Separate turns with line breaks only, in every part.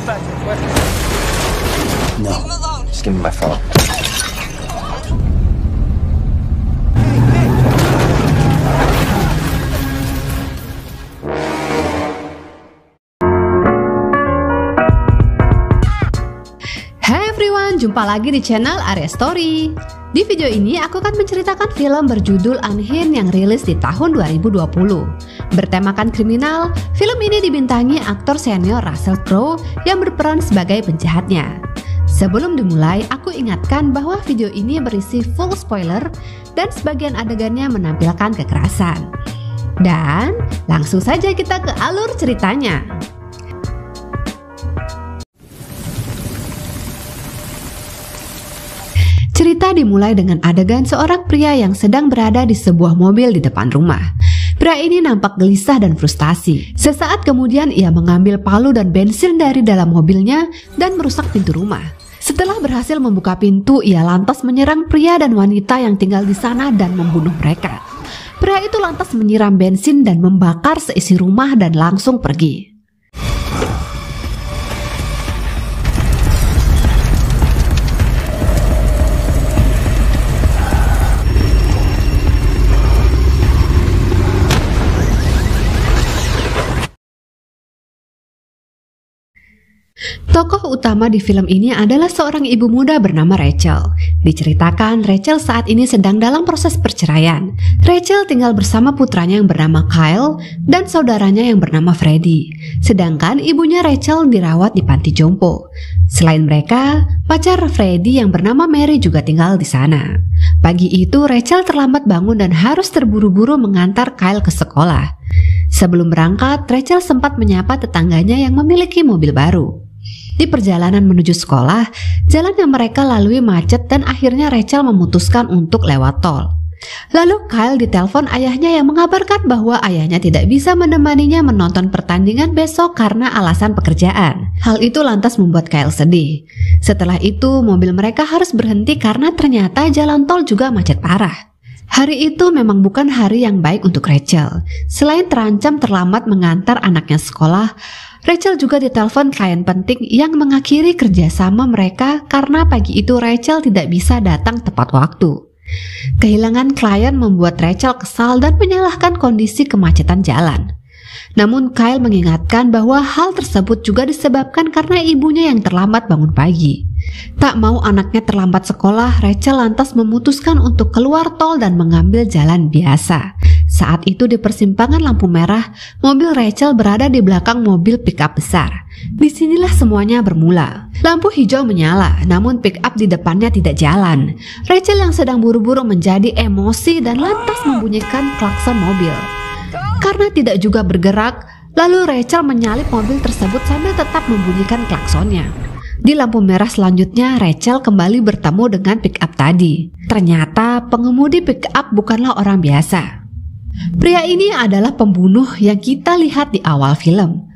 No, just give me my phone.
Hai everyone, jumpa lagi di channel Arya Story. Di video ini aku akan menceritakan film berjudul Unhinged yang rilis di tahun 2020. Bertemakan kriminal, film ini dibintangi aktor senior Russell Crowe yang berperan sebagai penjahatnya. Sebelum dimulai, aku ingatkan bahwa video ini berisi full spoiler dan sebagian adegannya menampilkan kekerasan. Dan langsung saja kita ke alur ceritanya. Cerita dimulai dengan adegan seorang pria yang sedang berada di sebuah mobil di depan rumah. Pria ini nampak gelisah dan frustasi. Sesaat kemudian ia mengambil palu dan bensin dari dalam mobilnya dan merusak pintu rumah. Setelah berhasil membuka pintu, ia lantas menyerang pria dan wanita yang tinggal di sana dan membunuh mereka. Pria itu lantas menyiram bensin dan membakar seisi rumah dan langsung pergi. Tokoh utama di film ini adalah seorang ibu muda bernama Rachel. Diceritakan Rachel saat ini sedang dalam proses perceraian. Rachel tinggal bersama putranya yang bernama Kyle dan saudaranya yang bernama Freddie. Sedangkan ibunya Rachel dirawat di panti jompo. Selain mereka, pacar Freddie yang bernama Mary juga tinggal di sana. Pagi itu Rachel terlambat bangun dan harus terburu-buru mengantar Kyle ke sekolah. Sebelum berangkat, Rachel sempat menyapa tetangganya yang memiliki mobil baru. Di perjalanan menuju sekolah, jalan yang mereka lalui macet dan akhirnya Rachel memutuskan untuk lewat tol. Lalu Kyle ditelepon ayahnya yang mengabarkan bahwa ayahnya tidak bisa menemaninya menonton pertandingan besok karena alasan pekerjaan. Hal itu lantas membuat Kyle sedih. Setelah itu, mobil mereka harus berhenti karena ternyata jalan tol juga macet parah. Hari itu memang bukan hari yang baik untuk Rachel. Selain terancam terlambat mengantar anaknya sekolah, Rachel juga ditelepon klien penting yang mengakhiri kerjasama mereka karena pagi itu Rachel tidak bisa datang tepat waktu. Kehilangan klien membuat Rachel kesal dan menyalahkan kondisi kemacetan jalan. Namun Kyle mengingatkan bahwa hal tersebut juga disebabkan karena ibunya yang terlambat bangun pagi. Tak mau anaknya terlambat sekolah, Rachel lantas memutuskan untuk keluar tol dan mengambil jalan biasa. Saat itu di persimpangan lampu merah, mobil Rachel berada di belakang mobil pick-up besar. Disinilah semuanya bermula. Lampu hijau menyala, namun pick-up di depannya tidak jalan. Rachel yang sedang buru-buru menjadi emosi dan lantas membunyikan klakson mobil. Karena tidak juga bergerak, lalu Rachel menyalip mobil tersebut sambil tetap membunyikan klaksonnya. Di lampu merah selanjutnya, Rachel kembali bertemu dengan pick-up tadi. Ternyata pengemudi pick-up bukanlah orang biasa. Pria ini adalah pembunuh yang kita lihat di awal film.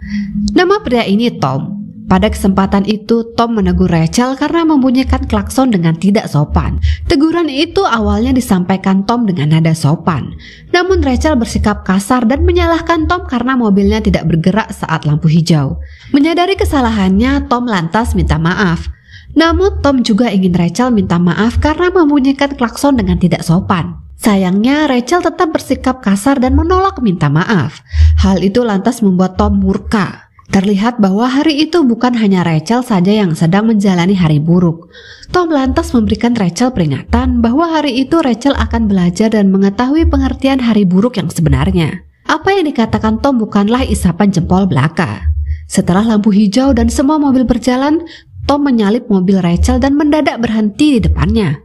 Nama pria ini Tom. Pada kesempatan itu, Tom menegur Rachel karena membunyikan klakson dengan tidak sopan. Teguran itu awalnya disampaikan Tom dengan nada sopan. Namun Rachel bersikap kasar dan menyalahkan Tom karena mobilnya tidak bergerak saat lampu hijau. Menyadari kesalahannya, Tom lantas minta maaf. Namun Tom juga ingin Rachel minta maaf karena membunyikan klakson dengan tidak sopan. Sayangnya Rachel tetap bersikap kasar dan menolak minta maaf. Hal itu lantas membuat Tom murka. Terlihat bahwa hari itu bukan hanya Rachel saja yang sedang menjalani hari buruk. Tom lantas memberikan Rachel peringatan bahwa hari itu Rachel akan belajar dan mengetahui pengertian hari buruk yang sebenarnya. Apa yang dikatakan Tom bukanlah isapan jempol belaka. Setelah lampu hijau dan semua mobil berjalan, Tom menyalip mobil Rachel dan mendadak berhenti di depannya.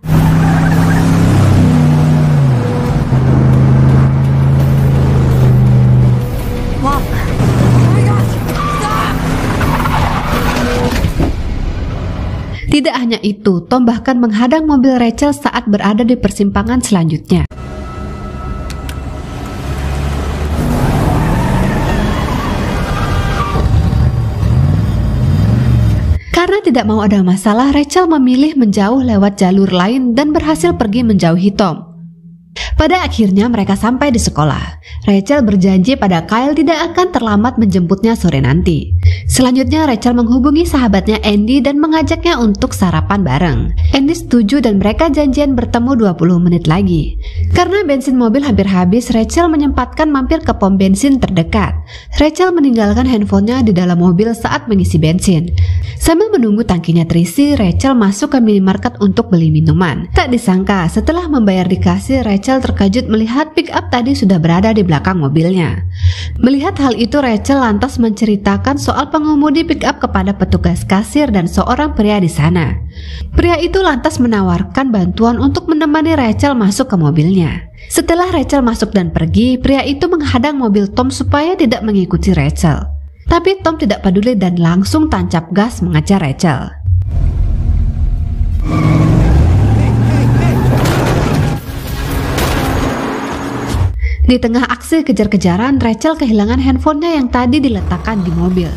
Tidak hanya itu, Tom bahkan menghadang mobil Rachel saat berada di persimpangan selanjutnya. Karena tidak mau ada masalah, Rachel memilih menjauh lewat jalur lain dan berhasil pergi menjauhi Tom. Pada akhirnya mereka sampai di sekolah. Rachel berjanji pada Kyle tidak akan terlambat menjemputnya sore nanti. Selanjutnya Rachel menghubungi sahabatnya Andy dan mengajaknya untuk sarapan bareng. Andy setuju dan mereka janjian bertemu 20 menit lagi. Karena bensin mobil hampir habis, Rachel menyempatkan mampir ke pom bensin terdekat. Rachel meninggalkan handphonenya di dalam mobil saat mengisi bensin. Sambil menunggu tangkinya terisi, Rachel masuk ke minimarket untuk beli minuman. Tak disangka, setelah membayar di kasir, Rachel terkejut melihat pick up tadi sudah berada di belakang mobilnya. Melihat hal itu, Rachel lantas menceritakan soal pengemudi pick up kepada petugas kasir dan seorang pria di sana. Pria itu lantas menawarkan bantuan untuk menemani Rachel masuk ke mobilnya. Setelah Rachel masuk dan pergi, pria itu menghadang mobil Tom supaya tidak mengikuti Rachel. Tapi Tom tidak peduli dan langsung tancap gas mengejar Rachel. Di tengah aksi kejar-kejaran, Rachel kehilangan handphonenya yang tadi diletakkan di mobil.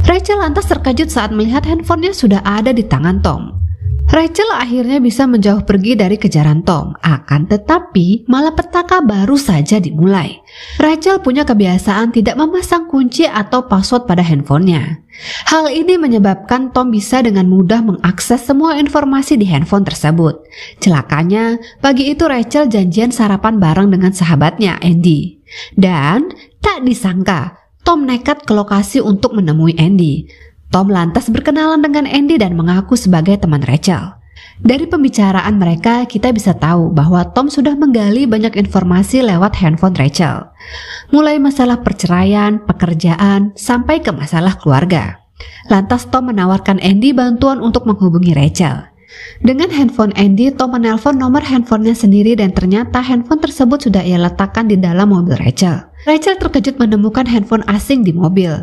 Rachel lantas terkejut saat melihat handphonenya sudah ada di tangan Tom. Rachel akhirnya bisa menjauh pergi dari kejaran Tom, akan tetapi malapetaka baru saja dimulai. Rachel punya kebiasaan tidak memasang kunci atau password pada handphonenya. Hal ini menyebabkan Tom bisa dengan mudah mengakses semua informasi di handphone tersebut. Celakanya, pagi itu Rachel janjian sarapan bareng dengan sahabatnya Andy. Dan tak disangka, Tom nekat ke lokasi untuk menemui Andy. Tom lantas berkenalan dengan Andy dan mengaku sebagai teman Rachel. Dari pembicaraan mereka, kita bisa tahu bahwa Tom sudah menggali banyak informasi lewat handphone Rachel. Mulai masalah perceraian, pekerjaan, sampai ke masalah keluarga. Lantas Tom menawarkan Andy bantuan untuk menghubungi Rachel. Dengan handphone Andy, Tom menelpon nomor handphonenya sendiri dan ternyata handphone tersebut sudah ia letakkan di dalam mobil Rachel. Rachel terkejut menemukan handphone asing di mobil.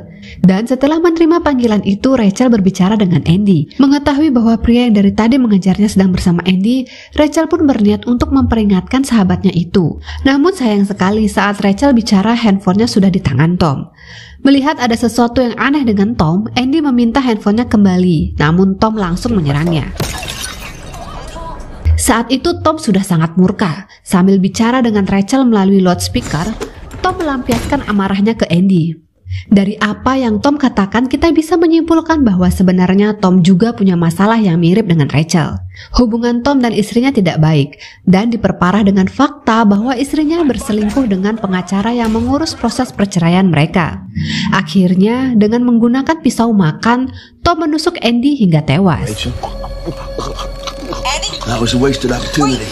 Dan setelah menerima panggilan itu, Rachel berbicara dengan Andy. Mengetahui bahwa pria yang dari tadi mengejarnya sedang bersama Andy, Rachel pun berniat untuk memperingatkan sahabatnya itu. Namun sayang sekali saat Rachel bicara, handphonenya sudah di tangan Tom. Melihat ada sesuatu yang aneh dengan Tom, Andy meminta handphonenya kembali. Namun Tom langsung menyerangnya. Saat itu Tom sudah sangat murka. Sambil bicara dengan Rachel melalui loudspeaker, Tom melampiaskan amarahnya ke Andy. Dari apa yang Tom katakan, kita bisa menyimpulkan bahwa sebenarnya Tom juga punya masalah yang mirip dengan Rachel. Hubungan Tom dan istrinya tidak baik dan diperparah dengan fakta bahwa istrinya berselingkuh dengan pengacara yang mengurus proses perceraian mereka. Akhirnya, dengan menggunakan pisau makan, Tom menusuk Andy hingga tewas.
Rachel? That was a wasted opportunity.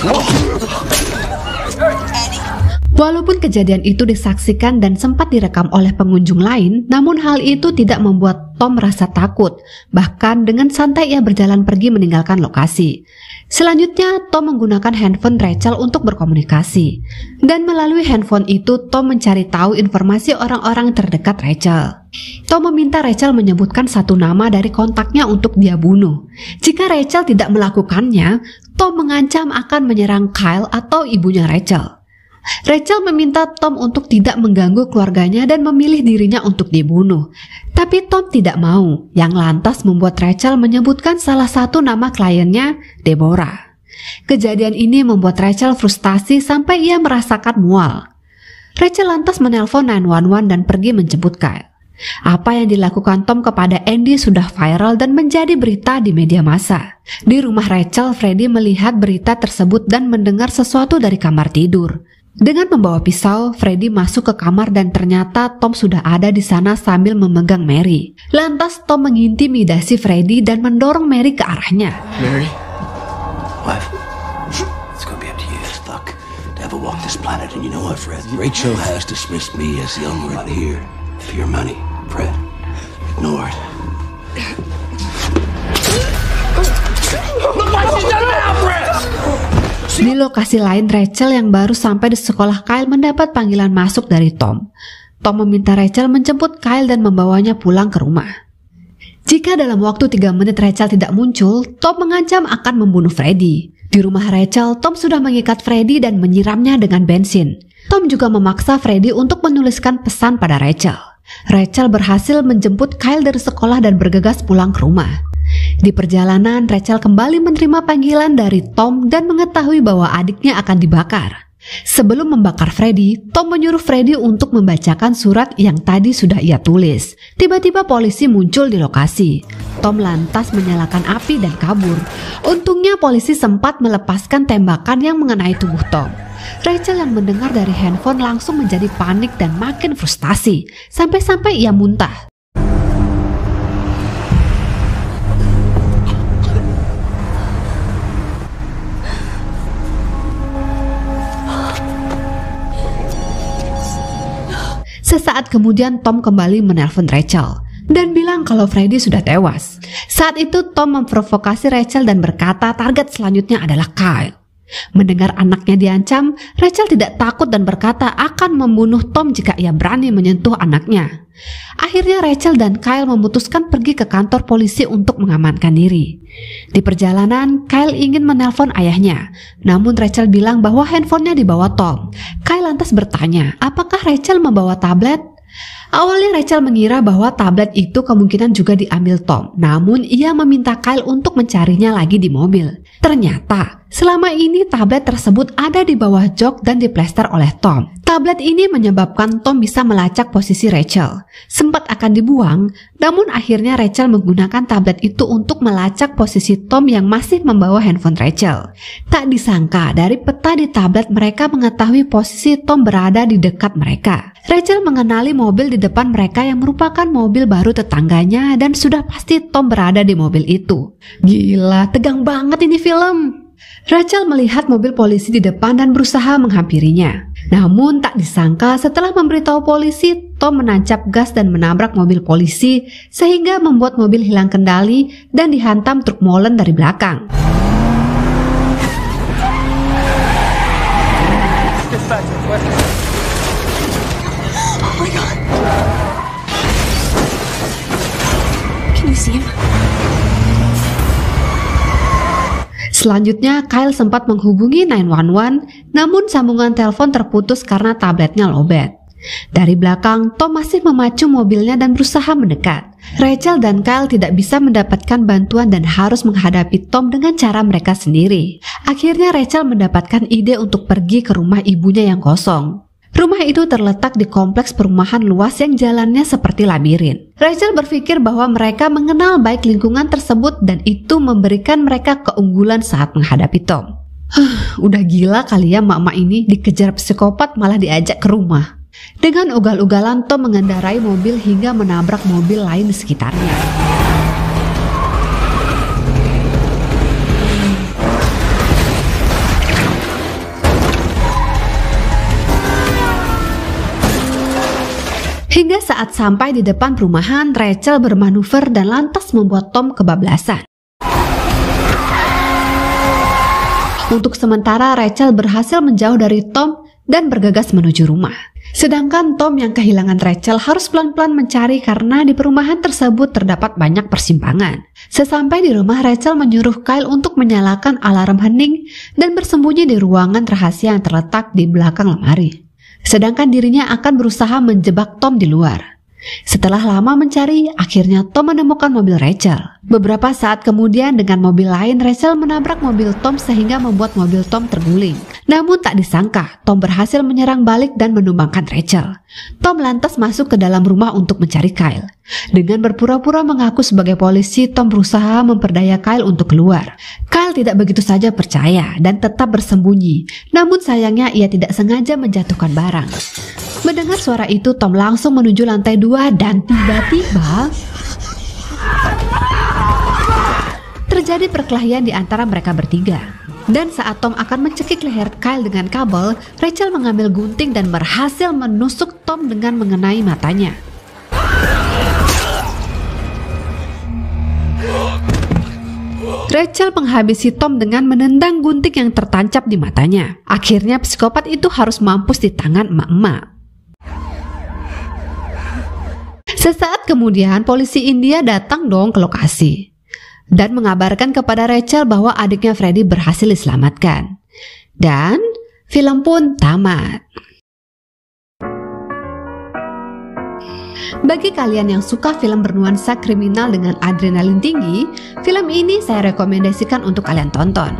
Walaupun kejadian itu disaksikan dan sempat direkam oleh pengunjung lain, namun hal itu tidak membuat Tom merasa takut. Bahkan dengan santai ia berjalan pergi meninggalkan lokasi. Selanjutnya, Tom menggunakan handphone Rachel untuk berkomunikasi. Dan melalui handphone itu, Tom mencari tahu informasi orang-orang terdekat Rachel. Tom meminta Rachel menyebutkan satu nama dari kontaknya untuk dia bunuh. Jika Rachel tidak melakukannya, Tom mengancam akan menyerang Kyle atau ibunya Rachel. Rachel meminta Tom untuk tidak mengganggu keluarganya dan memilih dirinya untuk dibunuh. Tapi Tom tidak mau, yang lantas membuat Rachel menyebutkan salah satu nama kliennya, Deborah. Kejadian ini membuat Rachel frustasi sampai ia merasakan mual. Rachel lantas menelpon 911 dan pergi menjemput Kyle. Apa yang dilakukan Tom kepada Andy sudah viral dan menjadi berita di media massa. Di rumah Rachel, Freddy melihat berita tersebut dan mendengar sesuatu dari kamar tidur. Dengan membawa pisau, Freddy masuk ke kamar dan ternyata Tom sudah ada di sana sambil memegang Mary. Lantas Tom mengintimidasi Freddy dan mendorong Mary ke arahnya.
Mary? What? It's gonna be up to you as fuck to ever walk this planet, and you know what, Fred? Rachel has dismissed me as the only one here for your money, Fred. Ignore it. Look what she's done now, Fred!
Di lokasi lain, Rachel yang baru sampai di sekolah Kyle mendapat panggilan masuk dari Tom. Tom meminta Rachel menjemput Kyle dan membawanya pulang ke rumah. Jika dalam waktu 3 menit Rachel tidak muncul, Tom mengancam akan membunuh Freddy. Di rumah Rachel, Tom sudah mengikat Freddy dan menyiramnya dengan bensin. Tom juga memaksa Freddy untuk menuliskan pesan pada Rachel. Rachel berhasil menjemput Kyle dari sekolah dan bergegas pulang ke rumah. Di perjalanan, Rachel kembali menerima panggilan dari Tom dan mengetahui bahwa adiknya akan dibakar. Sebelum membakar Freddy, Tom menyuruh Freddy untuk membacakan surat yang tadi sudah ia tulis. Tiba-tiba polisi muncul di lokasi. Tom lantas menyalakan api dan kabur. Untungnya polisi sempat melepaskan tembakan yang mengenai tubuh Tom. Rachel yang mendengar dari handphone langsung menjadi panik dan makin frustasi, sampai-sampai ia muntah. Sesaat kemudian Tom kembali menelpon Rachel dan bilang kalau Freddy sudah tewas. Saat itu Tom memprovokasi Rachel dan berkata target selanjutnya adalah Kyle. Mendengar anaknya diancam, Rachel tidak takut dan berkata akan membunuh Tom jika ia berani menyentuh anaknya. Akhirnya Rachel dan Kyle memutuskan pergi ke kantor polisi untuk mengamankan diri. Di perjalanan, Kyle ingin menelpon ayahnya, namun Rachel bilang bahwa handphonenya dibawa Tom. Kyle lantas bertanya, apakah Rachel membawa tablet? Awalnya Rachel mengira bahwa tablet itu kemungkinan juga diambil Tom, namun ia meminta Kyle untuk mencarinya lagi di mobil. Ternyata, selama ini tablet tersebut ada di bawah jok dan diplester oleh Tom. Tablet ini menyebabkan Tom bisa melacak posisi Rachel. Sempat akan dibuang, namun akhirnya Rachel menggunakan tablet itu untuk melacak posisi Tom yang masih membawa handphone Rachel. Tak disangka, dari peta di tablet mereka mengetahui posisi Tom berada di dekat mereka. Rachel mengenali mobil di depan mereka yang merupakan mobil baru tetangganya dan sudah pasti Tom berada di mobil itu. Gila, tegang banget ini film. Rachel melihat mobil polisi di depan dan berusaha menghampirinya. Namun tak disangka setelah memberitahu polisi, Tom menancap gas dan menabrak mobil polisi sehingga membuat mobil hilang kendali dan dihantam truk molen dari belakang.
Oh my God. Can you see him?
Selanjutnya, Kyle sempat menghubungi 911, namun sambungan telepon terputus karena tabletnya lowbat. Dari belakang, Tom masih memacu mobilnya dan berusaha mendekat. Rachel dan Kyle tidak bisa mendapatkan bantuan dan harus menghadapi Tom dengan cara mereka sendiri. Akhirnya Rachel mendapatkan ide untuk pergi ke rumah ibunya yang kosong. Rumah itu terletak di kompleks perumahan luas yang jalannya seperti labirin. Rachel berpikir bahwa mereka mengenal baik lingkungan tersebut dan itu memberikan mereka keunggulan saat menghadapi Tom. Udah gila kali ya mak-mak ini, dikejar psikopat malah diajak ke rumah. Dengan ugal-ugalan Tom mengendarai mobil hingga menabrak mobil lain di sekitarnya. Hingga saat sampai di depan perumahan, Rachel bermanuver dan lantas membuat Tom kebablasan. Untuk sementara, Rachel berhasil menjauh dari Tom dan bergegas menuju rumah. Sedangkan Tom yang kehilangan Rachel harus pelan-pelan mencari karena di perumahan tersebut terdapat banyak persimpangan. Sesampai di rumah, Rachel menyuruh Kyle untuk menyalakan alarm hening dan bersembunyi di ruangan rahasia yang terletak di belakang lemari. Sedangkan dirinya akan berusaha menjebak Tom di luar. Setelah lama mencari, akhirnya Tom menemukan mobil Rachel. Beberapa saat kemudian dengan mobil lain, Rachel menabrak mobil Tom sehingga membuat mobil Tom terguling. Namun tak disangka, Tom berhasil menyerang balik dan menumbangkan Rachel. Tom lantas masuk ke dalam rumah untuk mencari Kyle. Dengan berpura-pura mengaku sebagai polisi, Tom berusaha memperdaya Kyle untuk keluar. Kyle tidak begitu saja percaya dan tetap bersembunyi. Namun sayangnya ia tidak sengaja menjatuhkan barang. Mendengar suara itu, Tom langsung menuju lantai 2 dan tiba-tiba terjadi perkelahian di antara mereka bertiga. Dan saat Tom akan mencekik leher Kyle dengan kabel, Rachel mengambil gunting dan berhasil menusuk Tom dengan mengenai matanya. Rachel menghabisi Tom dengan menendang gunting yang tertancap di matanya. Akhirnya psikopat itu harus mampus di tangan emak-emak. Sesaat kemudian polisi India datang dong ke lokasi. dan mengabarkan kepada Rachel bahwa adiknya Freddy berhasil diselamatkan. Dan film pun tamat. Bagi kalian yang suka film bernuansa kriminal dengan adrenalin tinggi, film ini saya rekomendasikan untuk kalian tonton.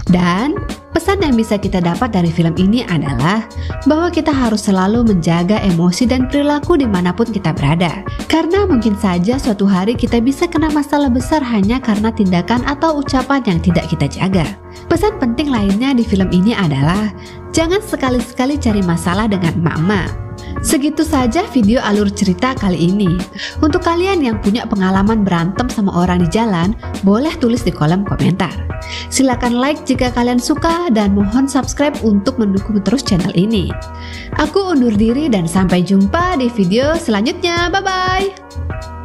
Dan pesan yang bisa kita dapat dari film ini adalah bahwa kita harus selalu menjaga emosi dan perilaku dimanapun kita berada. Karena mungkin saja suatu hari kita bisa kena masalah besar hanya karena tindakan atau ucapan yang tidak kita jaga. Pesan penting lainnya di film ini adalah jangan sekali-sekali cari masalah dengan emak-emak. Segitu saja video alur cerita kali ini. Untuk kalian yang punya pengalaman berantem sama orang di jalan, boleh tulis di kolom komentar. Silakan like jika kalian suka dan mohon subscribe untuk mendukung terus channel ini. Aku undur diri dan sampai jumpa di video selanjutnya. Bye-bye!